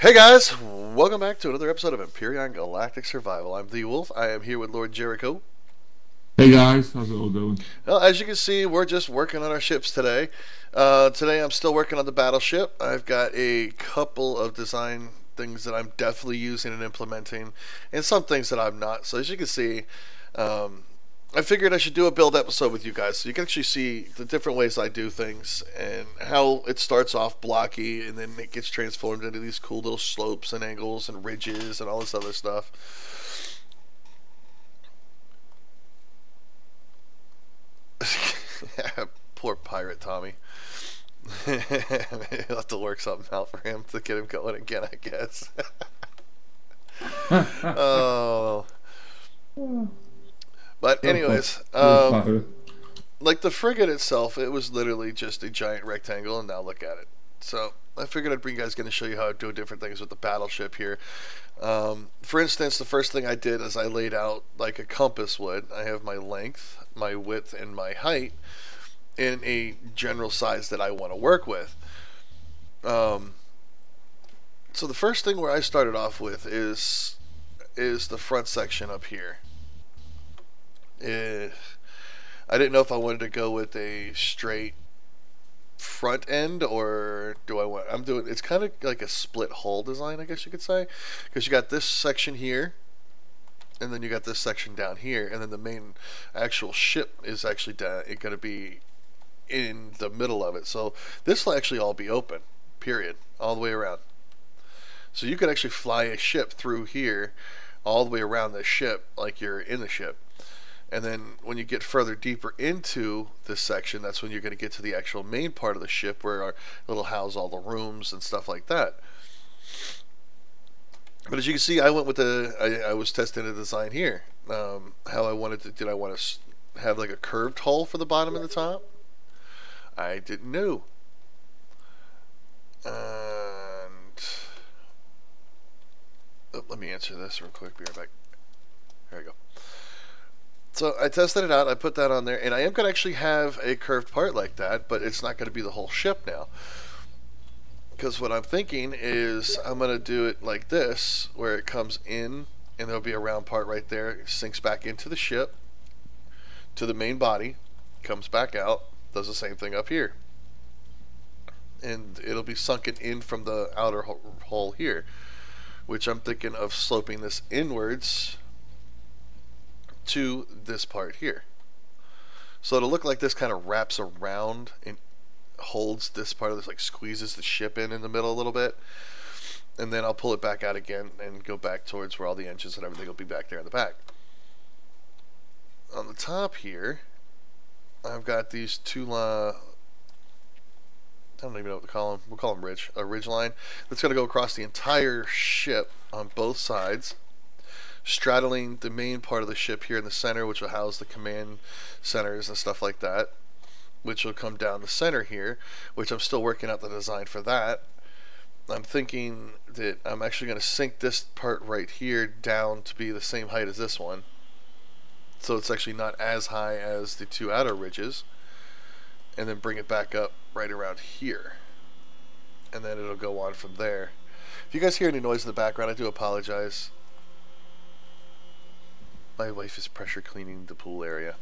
Hey guys, welcome back to another episode of Empyrion Galactic Survival. I'm the Wolf. I am here with Lord Jericho. Hey guys, how's it all going? Well, as you can see, we're just working on our ships today. Today I'm still working on the Battleship. I've got a couple of design things that I'm definitely using and implementing, and some things that I'm not. So as you can see, um, I figured I should do a build episode with you guys so you can actually see the different ways I do things and how it starts off blocky and then it gets transformed into these cool little slopes and angles and ridges and all this other stuff. Poor pirate Tommy. You'll have to work something out for him to get him going again, I guess. Oh. But Poor fu- anyways, poor pirate. like the frigate itself, it was literally just a giant rectangle, and now look at it. So I figured I'd bring you guys going to show you how I do different things with the battleship here. For instance, the first thing I did is I laid out like a compass would. I have my length, my width, and my height in a general size that I want to work with. Um, so the first thing where I started off with is the front section up here. Eh, I didn't know if I wanted to go with a straight front end or do I want I'm doing it's kind of like a split hull design, I guess you could say, because you got this section here and then you got this section down here, and then the main actual ship is actually going to be in the middle of it. So this will actually all be open, period, all the way around. So you could actually fly a ship through here all the way around this ship like you're in the ship. And then when you get further deeper into this section, that's when you're going to get to the actual main part of the ship where it'll house all the rooms and stuff like that. But as you can see, I went with I was testing a design here. How I wanted to, did I want to have like a curved hull for the bottom and the top? I didn't know. And let me answer this real quick. Be right back. There we go. So I tested it out, I put that on there, and I am going to actually have a curved part like that, but it's not going to be the whole ship now. Because what I'm thinking is I'm going to do it like this, where it comes in, and there'll be a round part right there, it sinks back into the ship, to the main body, comes back out, does the same thing up here. And it'll be sunken in from the outer hole here, which I'm thinking of sloping this inwards to this part here. So it'll look like this kind of wraps around and holds this part of this, like squeezes the ship in the middle a little bit. And then I'll pull it back out again and go back towards where all the engines and everything will be back there in the back. On the top here, I've got these two, I don't even know what to call them. We'll call them a ridge line that's going to go across the entire ship on both sides, straddling the main part of the ship here in the center, which will house the command centers and stuff like that, which will come down the center here, which I'm still working out the design for that. I'm thinking that I'm actually going to sink this part right here down to be the same height as this one, so it's actually not as high as the two outer ridges, and then bring it back up right around here, and then it'll go on from there. If you guys hear any noise in the background, I do apologize. My wife is pressure cleaning the pool area.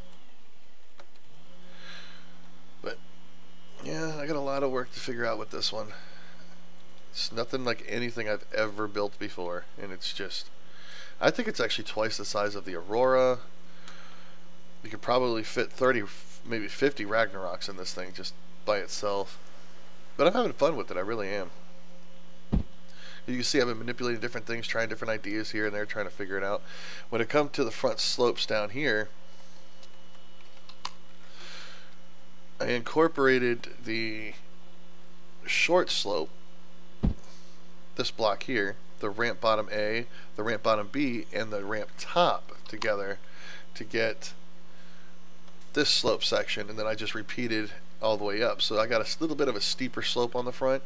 But yeah, I got a lot of work to figure out with this one. It's nothing like anything I've ever built before, and it's just, I think it's actually twice the size of the Aurora. You could probably fit 30, maybe 50 Ragnaroks in this thing just by itself. But I'm having fun with it, I really am. You can see I've been manipulating different things, trying different ideas here and there, trying to figure it out. When it comes to the front slopes down here, I incorporated the short slope, this block here, the ramp bottom A, the ramp bottom B, and the ramp top together to get this slope section, and then I just repeated all the way up. So I got a little bit of a steeper slope on the front.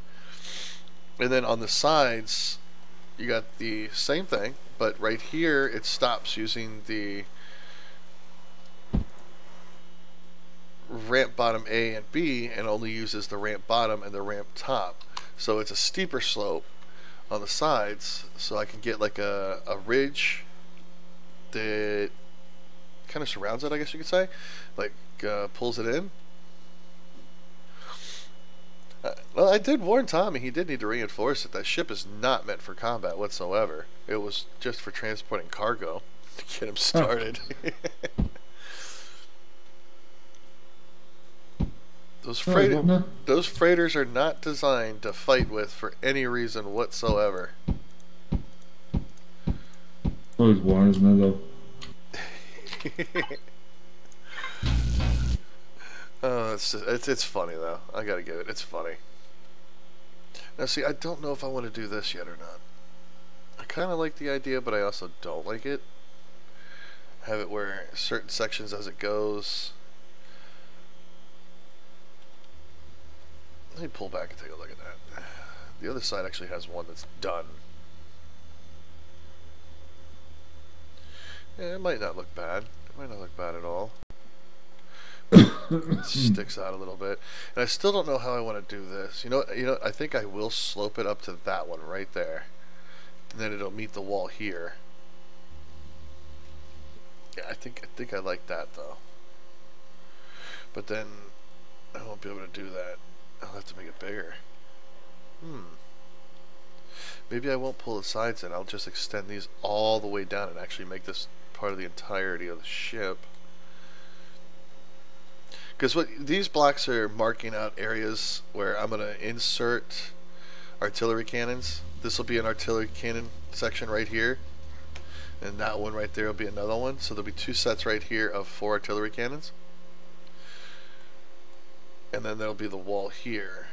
And then on the sides, you got the same thing, but right here it stops using the ramp bottom A and B and only uses the ramp bottom and the ramp top. So it's a steeper slope on the sides, so I can get like a ridge that kind of surrounds it, I guess you could say, like pulls it in. Well, I did warn Tommy he did need to reinforce it. That ship is not meant for combat whatsoever. It was just for transporting cargo to get him started. Those freighters are not designed to fight with for any reason whatsoever. Always one, isn't it, though? Oh, it's funny though. I gotta give it. It's funny. Now, see, I don't know if I want to do this yet or not. I kind of like the idea, but I also don't like it. Have it where certain sections as it goes. Let me pull back and take a look at that. The other side actually has one that's done. Yeah, it might not look bad. It might not look bad at all. It sticks out a little bit, and I still don't know how I want to do this. You know. I think I will slope it up to that one right there, and then it'll meet the wall here. Yeah, I think I like that though. But then I won't be able to do that. I'll have to make it bigger. Maybe I won't pull the sides in. I'll just extend these all the way down and actually make this part of the entirety of the ship. Because what these blocks are marking out areas where I'm going to insert artillery cannons. This will be an artillery cannon section right here, and that one right there will be another one. So there'll be two sets right here of 4 artillery cannons, and then there'll be the wall here,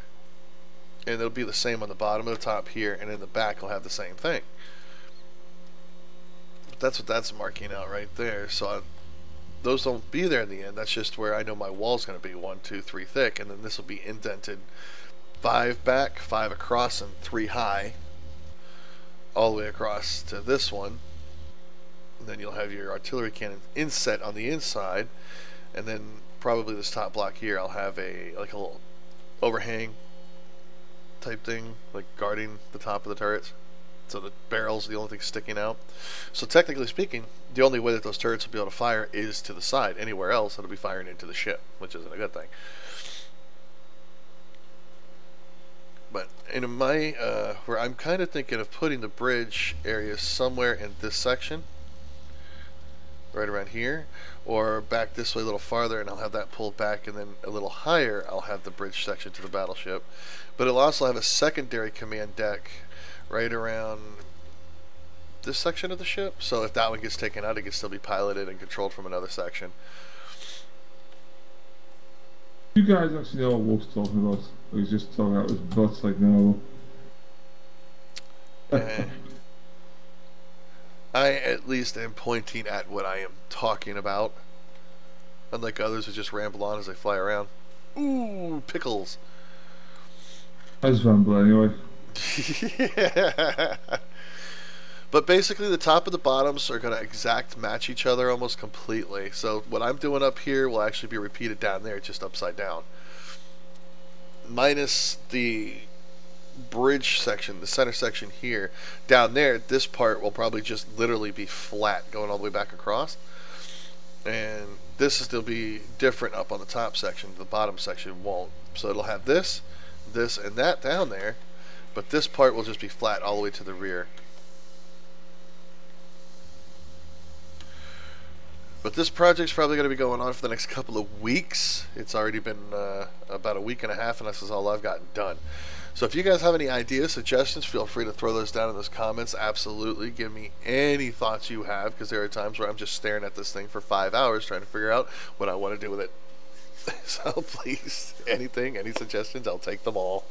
and it'll be the same on the bottom of the top here, and in the back will have the same thing. But that's what that's marking out right there. So those don't be there in the end. That's just where I know my wall's going to be 1, 2, 3 thick, and then this will be indented 5 back, 5 across, and 3 high, all the way across to this one. And then you'll have your artillery cannon inset on the inside, and then probably this top block here I'll have a little overhang type thing, like guarding the top of the turrets. So the barrel's the only thing sticking out. So technically speaking, the only way that those turrets will be able to fire is to the side. Anywhere else, it'll be firing into the ship, which isn't a good thing. But in my, where I'm kind of thinking of putting the bridge area somewhere in this section, right around here, or back this way a little farther, and I'll have that pulled back, and then a little higher I'll have the bridge section to the battleship. But it'll also have a secondary command deck right around this section of the ship, so if that one gets taken out, it can still be piloted and controlled from another section. You guys actually know what Wolf's talking about? Or he's just talking out his butt like no. I at least am pointing at what I am talking about, unlike others who just ramble on as they fly around. Ooh, pickles. I just ramble anyway. Yeah. But basically the top and the bottoms are going to exact match each other almost completely. So what I'm doing up here will actually be repeated down there, just upside down. Minus the bridge section, the center section here. Down there, this part will probably just literally be flat going all the way back across. And this will still be different up on the top section. The bottom section won't. So it'll have this, and that down there. But this part will just be flat all the way to the rear. But this project's probably going to be going on for the next couple of weeks. It's already been about a week and a half, and this is all I've gotten done. So if you guys have any ideas, suggestions, feel free to throw those down in those comments. Absolutely. Give me any thoughts you have, because there are times where I'm just staring at this thing for 5 hours trying to figure out what I want to do with it. So please, anything, any suggestions, I'll take them all.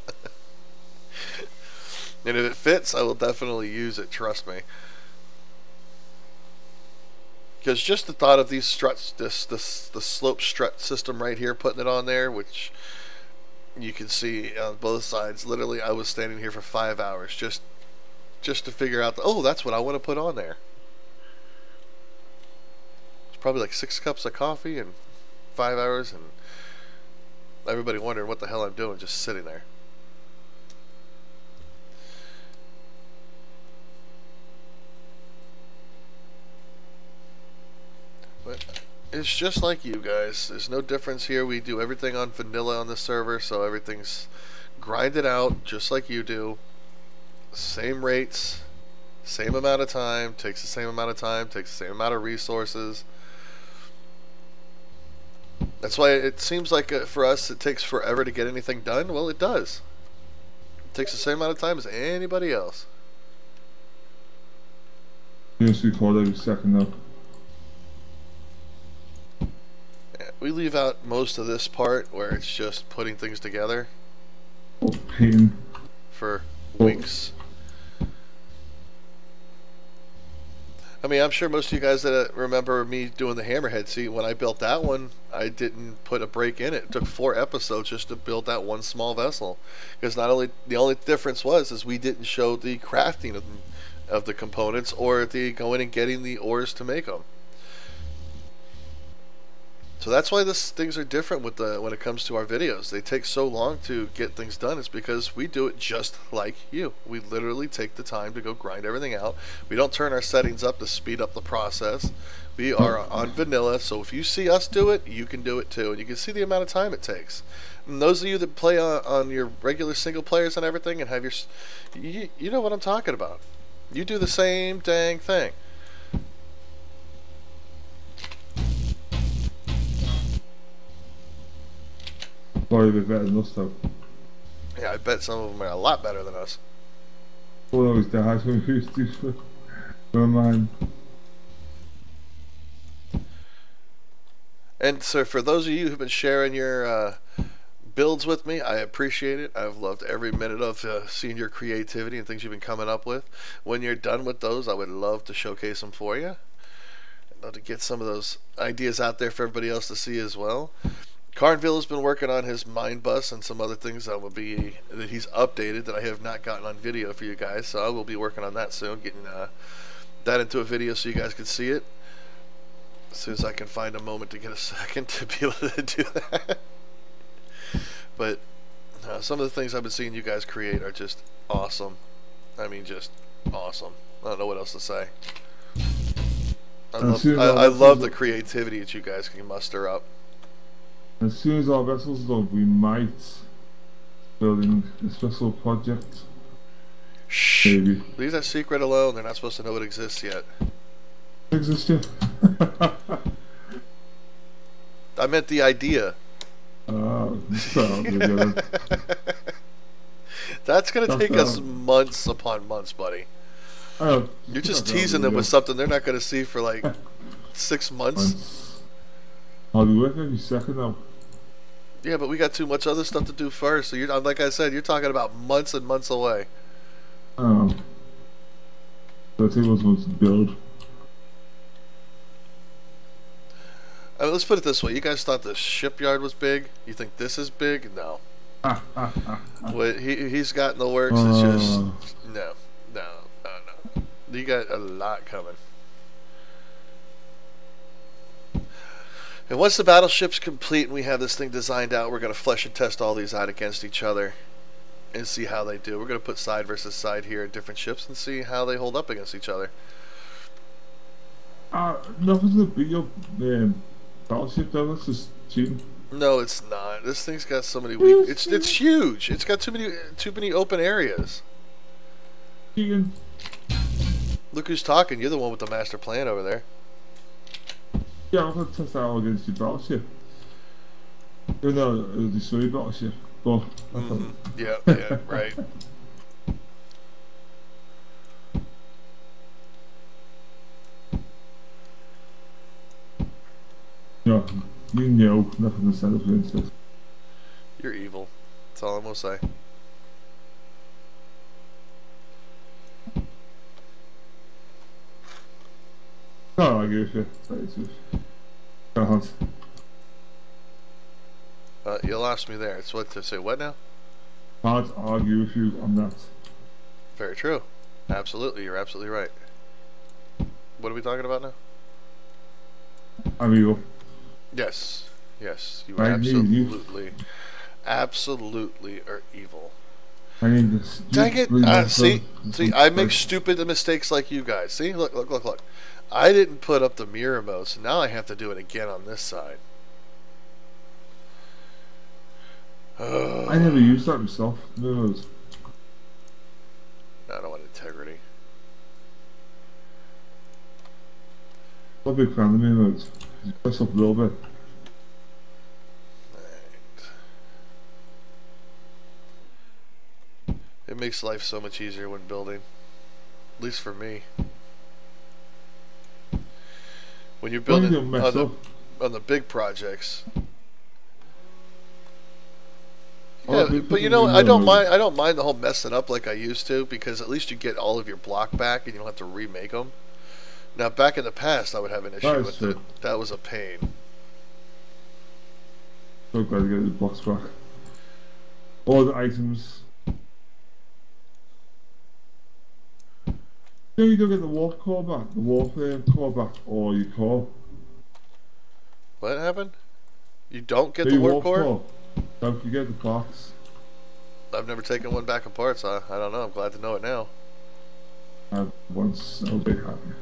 And if it fits, I will definitely use it, trust me. Because just the thought of these struts, the slope strut system right here, putting it on there, which you can see on both sides. Literally, I was standing here for 5 hours just to figure out, oh, that's what I want to put on there. It's probably like 6 cups of coffee and 5 hours, and everybody wondering what the hell I'm doing just sitting there. It's just like you guys. There's no difference here. We do everything on vanilla on the server, so everything's grinded out just like you do. Same rates, same amount of time, takes the same amount of time, takes the same amount of resources. That's why it seems like for us it takes forever to get anything done. Well, it does. It takes the same amount of time as anybody else. Yes, record every second now. Yeah, we leave out most of this part where it's just putting things together. Oh, pain. For weeks. I mean, I'm sure most of you guys that remember me doing the Hammerhead, see, when I built that one, I didn't put a break in it. It took 4 episodes just to build that one small vessel. Because the only difference is we didn't show the crafting of the components or the going and getting the ores to make them. So that's why things are different with when it comes to our videos. They take so long to get things done. It's because we do it just like you. We literally take the time to go grind everything out. We don't turn our settings up to speed up the process. We are on vanilla, so if you see us do it, you can do it too. And you can see the amount of time it takes. And those of you that play on your regular single players and everything and have your... You know what I'm talking about. You do the same dang thing. Probably a bit better than us though. Yeah, I bet some of them are a lot better than us. All those dads when we used to for mine. And so for those of you who've been sharing your builds with me, I appreciate it. I've loved every minute of seeing your creativity and things you've been coming up with. When you're done with those, I would love to showcase them for you. I'd love to get some of those ideas out there for everybody else to see as well. Carnville has been working on his mind bus and some other things that he's updated that I have not gotten on video for you guys. So I will be working on that soon, getting that into a video so you guys can see it. As soon as I can find a moment to get a second to be able to do that. But some of the things I've been seeing you guys create are just awesome. I mean, just awesome. I don't know what else to say. I love the creativity that you guys can muster up. As soon as our vessel's done, we might building a special project. Shh. Maybe. Leave that secret alone. They're not supposed to know it exists yet. It exists yet? I meant the idea. That's going to take us months upon months, buddy. You're just teasing them with something they're not going to see for like 6 months. I'll be working every second now. Yeah, but we got too much other stuff to do first. So like I said, you're talking about months and months away. Oh. That's what I want to build. I mean, let's put it this way. You guys thought the shipyard was big? You think this is big? No. What he's got in the works is just... No. You got a lot coming. And once the battleship's complete and we have this thing designed out, we're going to flesh and test all these out against each other and see how they do. We're going to put side versus side here in different ships and see how they hold up against each other. Nothing's going to beat your battleship though, that's just cheating. No, it's not. This thing's got so many weak... It's huge. It's got too many open areas. Cheating. Look who's talking. You're the one with the master plan over there. Yeah, I'm going to test that out against your battleship. No, it'll destroy your battleship. But yeah, right. No, you know nothing to set up against it. You're evil. That's all I'm going to say. No, I agree with you. You lost me there. It's what to say. What now? Can't argue with you on that. Very true. Absolutely, you're absolutely right. What are we talking about now? I'm evil. Yes, you absolutely are evil. I need this. Dang it! See, I make stupid mistakes like you guys. See, look. I didn't put up the mirror mode, so now I have to do it again on this side. I never used that myself. No, I don't want integrity. I'm a big fan of mirror modes. You press up a little bit. It makes life so much easier when building. At least for me. When you're building on the big projects. Yeah, but you know, I don't mind the whole messing up like I used to, because at least you get all of your block back and you don't have to remake them. Now, back in the past, I would have an issue with it. That was a pain. So glad to get the blocks back. All the items. You don't get the warp core back, the warp core back, or your core. What happened? You don't get the warp core? Don't forget the parts. I've never taken one back apart, so I don't know. I'm glad to know it now. Once, I'll be happy.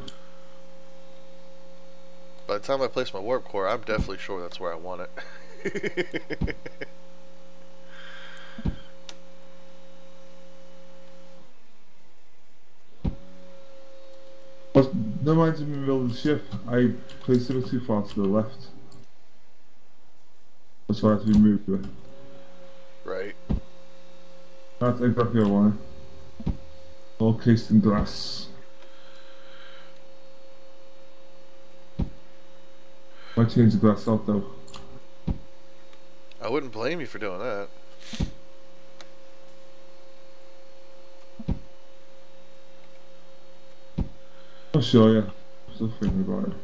By the time I place my warp core, I'm definitely sure that's where I want it. No mind in the middle of the ship. I placed it too far to the left. That's why I had to remove it. Right. That's exactly what I wanted. All cased in glass. Might change the glass out though. I wouldn't blame you for doing that. I'll show you. Still thinking about it.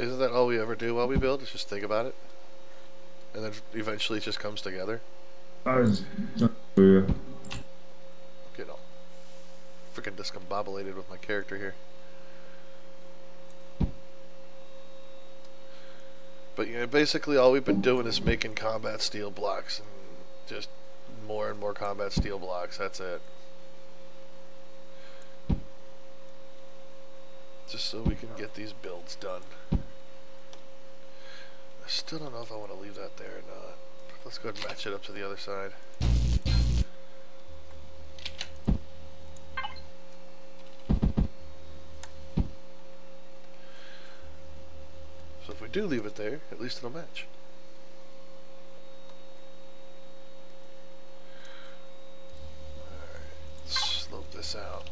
Isn't that all we ever do while we build? Is just think about it? And then eventually it just comes together? Yeah. Get all freaking discombobulated with my character here. But yeah, basically all we've been doing is making combat steel blocks and just more and more combat steel blocks. That's it. Just so we can get these builds done. I still don't know if I want to leave that there or not. Let's go ahead and match it up to the other side. So if we do leave it there, at least it'll match. Alright, slope this out.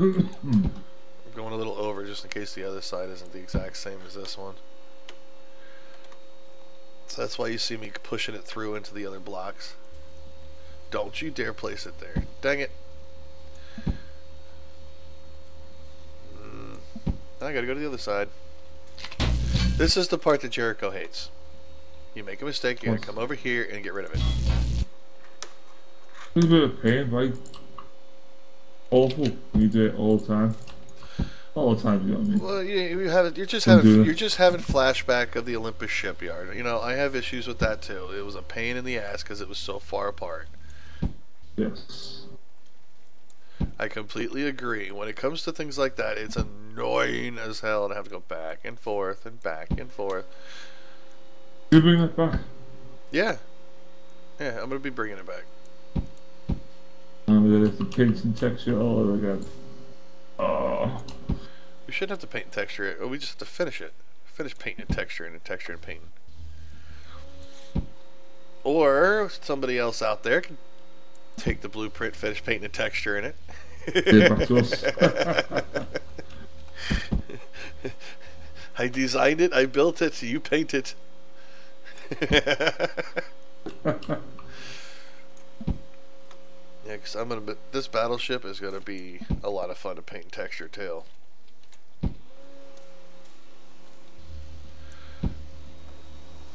I'm going a little over just in case the other side isn't the exact same as this one. So that's why you see me pushing it through into the other blocks. Don't you dare place it there. Dang it. I gotta go to the other side. This is the part that Jericho hates. You make a mistake, you gotta come over here and get rid of it. It's a bit of pain, right? Awful. You do it all the time. All the time, you know what I mean? Well, you have it. You're just having flashback of the Olympus shipyard. You know, I have issues with that too. It was a pain in the ass because it was so far apart. Yes. I completely agree. When it comes to things like that, it's annoying as hell to have to go back and forth and back and forth. You bring that back? Yeah. Yeah, I'm gonna be bringing it back. There's the paint and texture all over again. Oh. We shouldn't have to paint and texture it. We just have to finish it. Finish painting and texturing and texture and painting. Or somebody else out there can take the blueprint, finish painting and texture in it. Yeah, back to us. I designed it, I built it, you paint it. Yeah, because this battleship is gonna be a lot of fun to paint and texture too.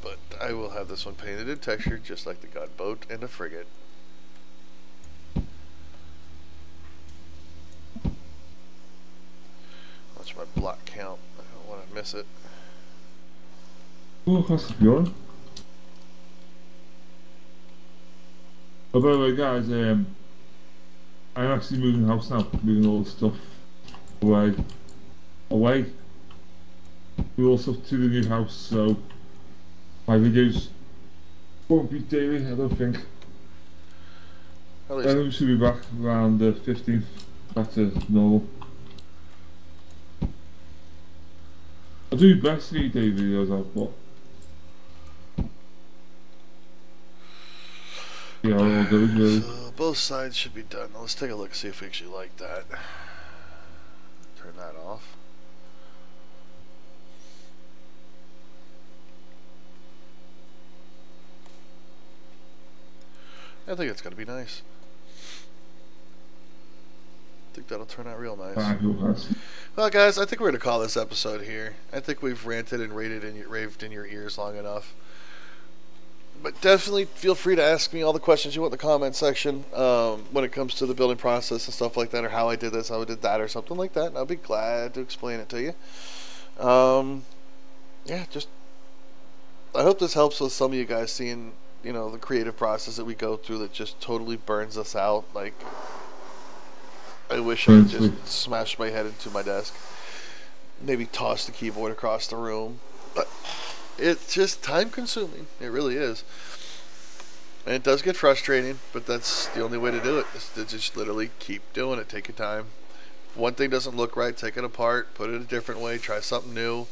But I will have this one painted and textured just like the gunboat and the frigate. Watch my block count. I don't want to miss it. Oh, that's good. Oh, by the way, guys, I'm actually moving house now, moving all the stuff away. Away. Move all stuff to the new house, so my videos won't be daily, I don't think. At I least, think we should be back around the 15th, back to normal. I'll do best 3-day videos out, but yeah, I'll go really. so both sides should be done. Now let's take a look, see if we actually like that. Turn that off. I think it's gonna be nice. I think that'll turn out real nice. Well, guys, I think we're gonna call this episode here. I think we've ranted and raved in your ears long enough. But definitely feel free to ask me all the questions you want in the comment section when it comes to the building process and stuff like that, or how I did this, how I did that, or something like that. And I'll be glad to explain it to you. Yeah, just I hope this helps with some of you guys seeing, you know, the creative process that we go through that just totally burns us out. Like, I wish I could just smash my head into my desk, maybe toss the keyboard across the room, but it's just time consuming. It really is. And it does get frustrating, but that's the only way to do it, is to just literally keep doing it. Take your time. If one thing doesn't look right, take it apart, put it a different way, try something new.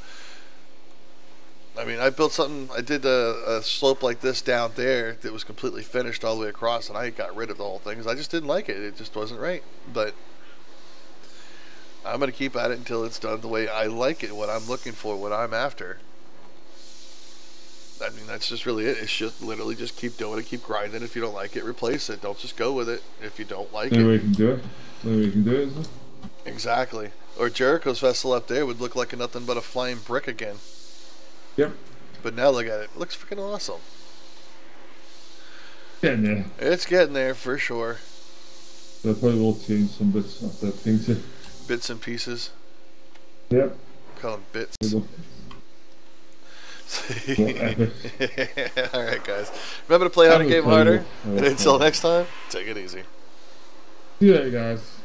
I mean, I built something, I did a slope like this down there that was completely finished all the way across, and I got rid of the whole thing because I just didn't like it. It just wasn't right. But I'm going to keep at it until it's done the way I like it, what I'm looking for, what I'm after. I mean, that's just really it. It's just literally just keep doing it, keep grinding. If you don't like it, replace it. Don't just go with it. If you don't like it. No way you can do it. No way you can do it, isn't it? Exactly. Or Jericho's vessel up there would look like nothing but a flying brick again. Yep. But now look at it. It looks freaking awesome. Getting there. It's getting there for sure. They'll probably will change some bits after painting. Bits and pieces. Yep. Call them bits. Alright, guys. Remember to play hard and game harder. And until next time, take it easy. See you later, guys.